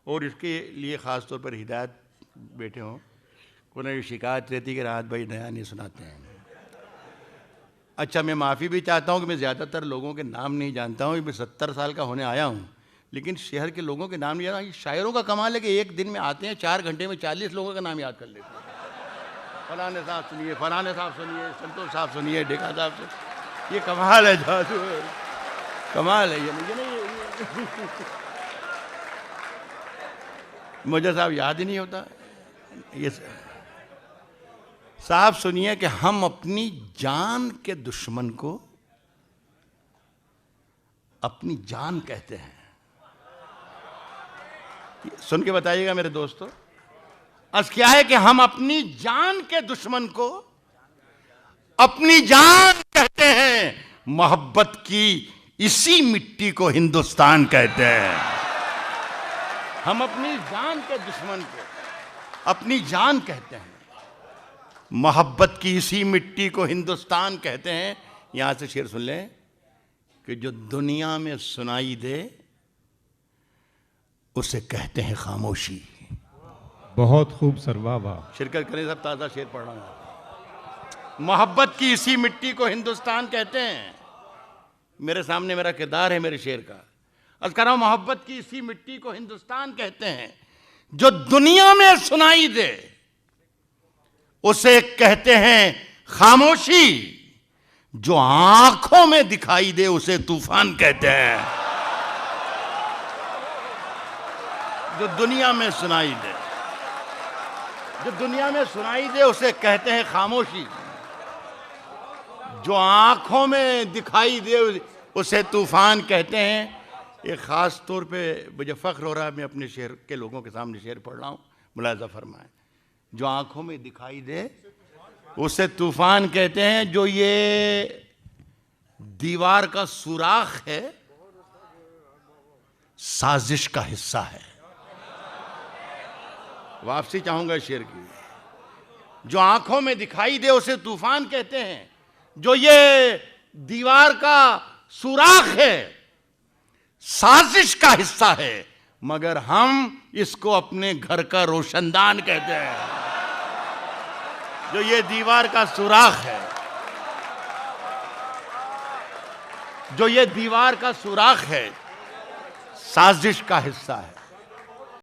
और इसके लिए ख़ास तौर पर हिदायत बैठे हों, कोई शिकायत रहती कि राहत भाई नया नहीं सुनाते हैं। अच्छा, मैं माफ़ी भी चाहता हूँ कि मैं ज़्यादातर लोगों के नाम नहीं जानता हूँ। मैं 70 साल का होने आया हूँ, लेकिन शहर के लोगों के नाम नहीं जानता। शायरों का कमाल है कि एक दिन में आते हैं, 4 घंटे में 40 लोगों का नाम याद कर लेते हैं। फलाने साहब सुनिए, फलाने साहब सुनिए, संतोष साहब सुनिए, डेका साहब सुनिए। ये कमाल है, जादू है, कमाल है। ये नहीं मुझे साहब याद ही नहीं होता। ये साहब सुनिए कि हम अपनी जान के दुश्मन को अपनी जान कहते हैं। सुन के बताइएगा मेरे दोस्तों, आज क्या है कि हम अपनी जान के दुश्मन को अपनी जान कहते हैं। मोहब्बत की इसी मिट्टी को हिंदुस्तान कहते हैं। हम अपनी जान के दुश्मन को अपनी जान कहते हैं। मोहब्बत की इसी मिट्टी को हिंदुस्तान कहते हैं। यहां से शेर सुन लें कि जो दुनिया में सुनाई दे उसे कहते हैं खामोशी। बहुत खूब सर, वाह वाह। शिरकत करें, सब ताज़ा शेर पढ़ रहा हूं। मोहब्बत की इसी मिट्टी को हिंदुस्तान कहते हैं। मेरे सामने मेरा किरदार है मेरे शेर का। आज कह रहा हूं, मोहब्बत की इसी मिट्टी को हिंदुस्तान कहते हैं। जो दुनिया में सुनाई दे उसे कहते हैं खामोशी। जो आंखों में दिखाई दे उसे तूफान कहते हैं। जो दुनिया में सुनाई दे, जो दुनिया में सुनाई दे उसे कहते हैं खामोशी। जो आंखों में दिखाई दे उसे तूफान कहते हैं। एक ख़ास तौर पे मुझे फ़ख्र हो रहा है, मैं अपने शहर के लोगों के सामने शेर पढ़ रहा हूँ, मुलाज़ा फरमाएं। जो आंखों में दिखाई दे उसे तूफान कहते हैं। जो ये दीवार का सुराख है साजिश का हिस्सा है। वापसी चाहूंगा शेर की। जो आंखों में दिखाई दे उसे तूफान कहते हैं। जो ये दीवार का सुराख है साजिश का हिस्सा है, मगर हम इसको अपने घर का रोशनदान कहते हैं। जो ये दीवार का सुराख है, जो ये दीवार का सुराख है साजिश का हिस्सा है।